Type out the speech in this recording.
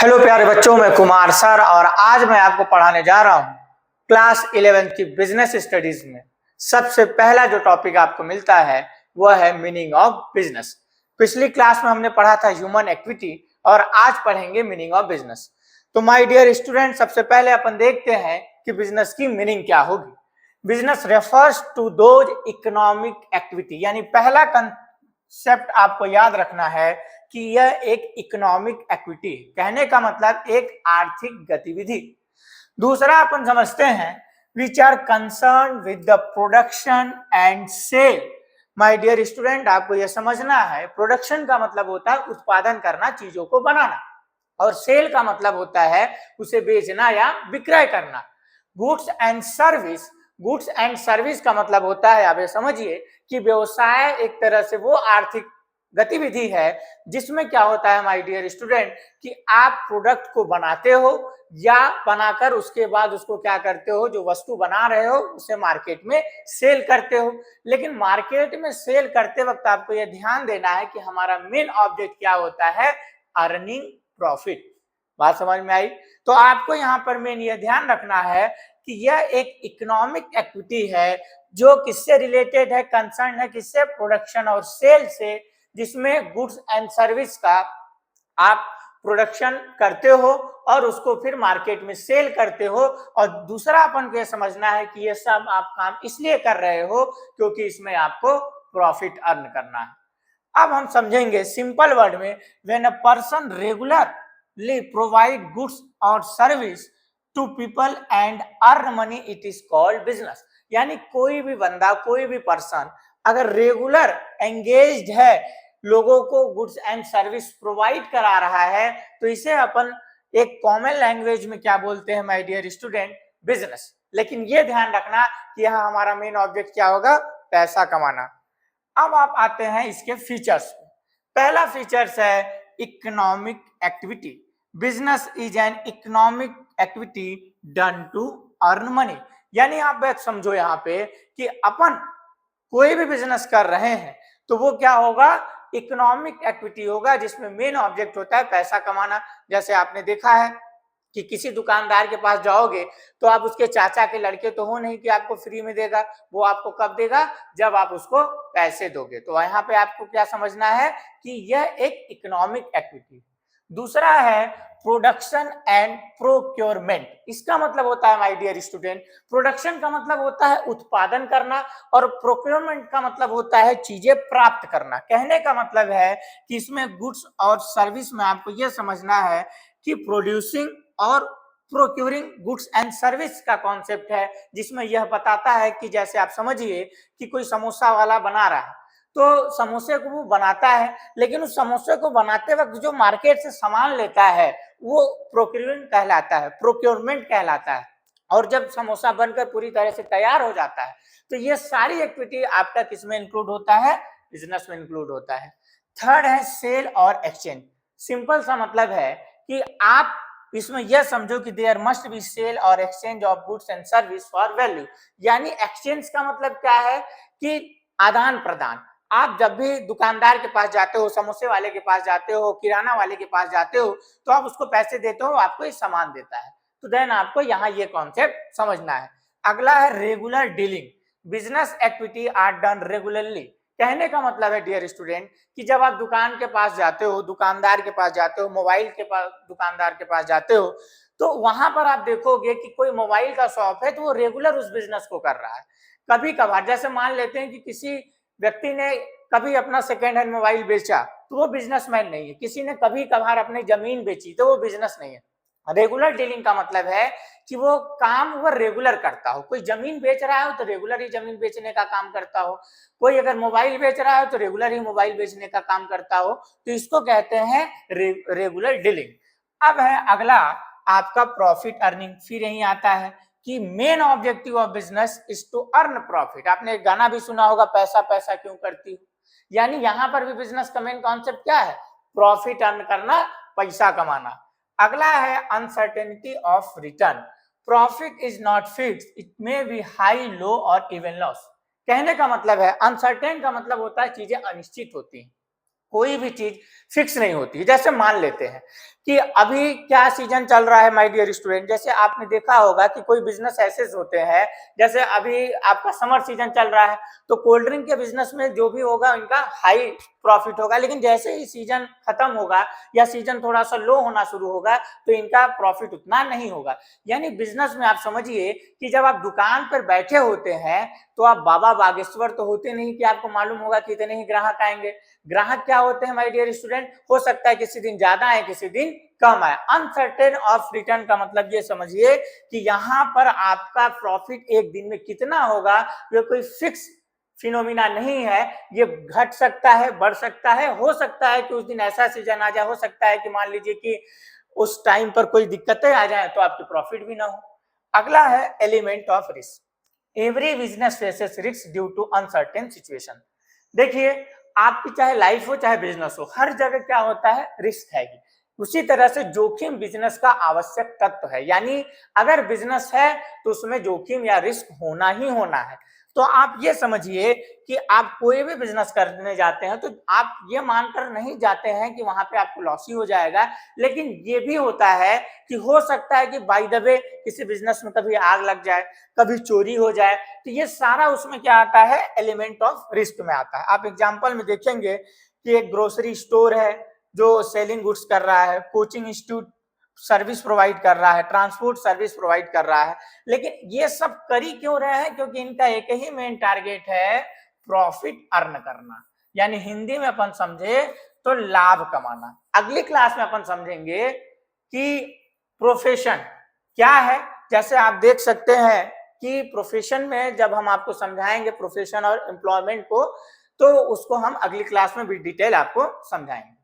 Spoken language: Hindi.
हेलो प्यारे बच्चों, मैं कुमार सर और आज मैं आपको पढ़ाने जा रहा हूँ क्लास 11th की बिजनेस स्टडीज में सबसे पहला जो टॉपिक आपको मिलता है वह है मीनिंग ऑफ बिजनेस। पिछली क्लास में हमने पढ़ा था ह्यूमन एक्टिविटी और आज पढ़ेंगे मीनिंग ऑफ बिजनेस। तो माय डियर स्टूडेंट, सबसे पहले अपन देखते हैं कि बिजनेस की मीनिंग क्या होगी। Business refers to those economic activity, यानी पहला कंसेप्ट आपको याद रखना है कि यह एक इकोनॉमिक एक्टिविटी, कहने का मतलब एक आर्थिक गतिविधि। दूसरा अपन समझते हैं which are concern with the production and sale. My dear student, आपको यह समझना है प्रोडक्शन का मतलब होता है उत्पादन करना, चीजों को बनाना, और सेल का मतलब होता है उसे बेचना या विक्रय करना। Goods and service, goods and service का मतलब होता है, आप ये समझिए कि व्यवसाय एक तरह से वो आर्थिक गतिविधि है जिसमें क्या होता है माय डियर स्टूडेंट कि आप प्रोडक्ट को बनाते हो या बनाकर उसके बाद उसको क्या करते हो, जो वस्तु बना रहे हो उसे मार्केट में सेल करते हो। लेकिन मार्केट में सेल करते वक्त आपको यह ध्यान देना है कि हमारा मेन ऑब्जेक्ट क्या होता है, अर्निंग प्रॉफिट। बात समझ में आई? तो आपको यहाँ पर मेन यह ध्यान रखना है कि यह एक इकोनॉमिक एक्टिविटी है जो किससे रिलेटेड है, कंसर्न है किससे, प्रोडक्शन और सेल से, जिसमें गुड्स एंड सर्विस का आप प्रोडक्शन करते हो और उसको फिर मार्केट में सेल करते हो। और दूसरा अपन को यह समझना है कि ये सब आप काम इसलिए कर रहे हो क्योंकि इसमें आपको प्रॉफिट अर्न करना है। अब हम समझेंगे सिंपल वर्ड में, when a person regularly provide goods और service to people and earn money, it is called business. यानी कोई भी बंदा, कोई भी पर्सन अगर रेगुलर एंगेज्ड है, लोगों को गुड्स एंड सर्विस प्रोवाइड करा रहा है, तो इसे अपन एक कॉमन लैंग्वेज में क्या बोलते हैं माय डियर स्टूडेंट, बिजनेस। लेकिन ये ध्यान रखना कि यहाँ हमारा मेन ऑब्जेक्ट क्या होगा, पैसा कमाना। अब आप आते हैं इसके फीचर्स। पहला फीचर्स है economic activity. Business is an economic activity done to earn money. यानी आप बात समझो यहाँ पे कि अपन कोई भी बिजनेस कर रहे हैं तो वो क्या होगा, इकोनॉमिक एक्टिविटी होगा जिसमें मेन ऑब्जेक्ट होता है पैसा कमाना। जैसे आपने देखा है कि किसी दुकानदार के पास जाओगे तो आप उसके चाचा के लड़के तो हो नहीं कि आपको फ्री में देगा, वो आपको कब देगा, जब आप उसको पैसे दोगे। तो यहाँ पे आपको क्या समझना है कि यह एक इकोनॉमिक एक्टिविटी। दूसरा है प्रोडक्शन एंड प्रोक्योरमेंट। इसका मतलब होता है माय डियर स्टूडेंट, प्रोडक्शन का मतलब होता है उत्पादन करना और प्रोक्योरमेंट का मतलब होता है चीजें प्राप्त करना। कहने का मतलब है कि इसमें गुड्स और सर्विस में आपको यह समझना है कि प्रोड्यूसिंग और प्रोक्यूरिंग गुड्स एंड सर्विस का कॉन्सेप्ट है, जिसमें यह बताता है कि जैसे आप समझिए कि कोई समोसा वाला बना रहा है तो समोसे को वो बनाता है, लेकिन उस समोसे को बनाते वक्त जो मार्केट से सामान लेता है वो प्रोक्यूरिंग कहलाता है, प्रोक्योरमेंट कहलाता है। और जब समोसा बनकर पूरी तरह से तैयार हो जाता है तो ये सारी एक्टिविटी आपका किसमें इंक्लूड होता है, बिजनेस में इंक्लूड होता है। थर्ड है सेल और एक्सचेंज। सिंपल सा मतलब है कि आप इसमें यह समझो कि देयर मस्ट बी सेल और exchange of goods and service for value. यानी एक्सचेंज का मतलब क्या है कि आदान प्रदान। आप जब भी दुकानदार के पास जाते हो, समोसे वाले के पास जाते हो, किराना वाले के पास जाते हो, तो आप उसको पैसे देते हो, आपको ये सामान देता है। तो देन आपको यहाँ ये कॉन्सेप्ट समझना है। अगला है regular dealing. Business activity are done regularly. कहने का मतलब है डियर स्टूडेंट कि जब आप दुकान के पास जाते हो, दुकानदार के पास जाते हो, मोबाइल के पास दुकानदार के पास जाते हो, तो वहां पर आप देखोगे कि कोई मोबाइल का शॉप है तो वो रेगुलर उस बिजनेस को कर रहा है। कभी कभार जैसे मान लेते हैं कि किसी व्यक्ति ने कभी अपना सेकेंड हैंड मोबाइल बेचा तो वो बिजनेसमैन नहीं है, किसी ने कभी कभार अपनी जमीन बेची तो वो बिजनेस नहीं है। रेगुलर डीलिंग का मतलब है कि वो काम वो रेगुलर करता हो। कोई जमीन बेच रहा हो तो रेगुलर ही जमीन बेचने का काम करता हो, कोई अगर मोबाइल बेच रहा है तो रेगुलर ही मोबाइल बेचने का काम करता हो, तो इसको कहते हैं रेगुलर डीलिंग। अब है अगला आपका प्रॉफिट अर्निंग। फिर यही आता है कि main objective of business is to earn profit. आपने एक गाना भी सुना होगा, पैसा पैसा क्यों करती हो। यानी यहां पर भी बिजनेस का मेन कॉन्सेप्ट क्या है, प्रॉफिट अर्न करना, पैसा कमाना। अगला है uncertainty of return. Profit is not fix, it may be high, low और इवन लॉस। कहने का मतलब है अनसर्टेन का मतलब होता है चीजें अनिश्चित होती हैं, कोई भी चीज फिक्स नहीं होती है। जैसे मान लेते हैं कि अभी क्या सीजन चल रहा है माय डियर स्टूडेंट, जैसे आपने देखा होगा कि कोई बिजनेस ऐसे होते हैं, जैसे अभी आपका समर सीजन चल रहा है तो कोल्ड ड्रिंक के बिजनेस में जो भी होगा इनका हाई प्रॉफिट होगा, लेकिन जैसे ही सीजन खत्म होगा या सीजन थोड़ा सा लो होना शुरू होगा तो इनका प्रॉफिट उतना नहीं होगा। यानी बिजनेस में आप समझिए कि जब आप दुकान पर बैठे होते हैं तो आप बाबा बागेश्वर तो होते नहीं कि आपको मालूम होगा कि इतने ही ग्राहक आएंगे। ग्राहक क्या होते हैं माय डियर स्टूडेंट, हो सकता है किसी दिन ज्यादा आए किसी दिन कम आए। अनसर्टेन ऑफ रिटर्न का मतलब ये समझिए कि यहाँ पर आपका प्रॉफिट एक दिन में कितना होगा ये कोई फिक्स फिनोमिना नहीं है, ये घट सकता है बढ़ सकता है, हो सकता है कि उस दिन ऐसा सीजन आ जाए, हो सकता है कि मान लीजिए कि उस टाइम पर कोई दिक्कतें आ जाए तो आपकी प्रॉफिट भी ना हो। अगला है element of risk. Every business faces risk due to uncertain situation. देखिए आपकी चाहे लाइफ हो चाहे बिजनेस हो, हर जगह क्या होता है, रिस्क है ही। उसी तरह से जोखिम बिजनेस का आवश्यक तत्व है, यानी अगर बिजनेस है तो उसमें जोखिम या रिस्क होना ही होना है। तो आप ये समझिए कि आप कोई भी बिजनेस करने जाते हैं तो आप ये मानकर नहीं जाते हैं कि वहां पे आपको लॉस ही हो जाएगा, लेकिन ये भी होता है कि हो सकता है कि बाय द वे किसी बिजनेस में कभी आग लग जाए, कभी चोरी हो जाए, तो ये सारा उसमें क्या आता है, एलिमेंट ऑफ रिस्क में आता है। आप एग्जांपल में देखेंगे कि एक ग्रोसरी स्टोर है जो सेलिंग गुड्स कर रहा है, कोचिंग इंस्टीट्यूट सर्विस प्रोवाइड कर रहा है, ट्रांसपोर्ट सर्विस प्रोवाइड कर रहा है, लेकिन ये सब कर ही क्यों रहे हैं, क्योंकि इनका एक ही मेन टारगेट है प्रॉफिट अर्न करना, यानी हिंदी में अपन समझे तो लाभ कमाना। अगली क्लास में अपन समझेंगे कि प्रोफेशन क्या है। जैसे आप देख सकते हैं कि प्रोफेशन में जब हम आपको समझाएंगे प्रोफेशन और एम्प्लॉयमेंट को, तो उसको हम अगली क्लास में भी डिटेल आपको समझाएंगे।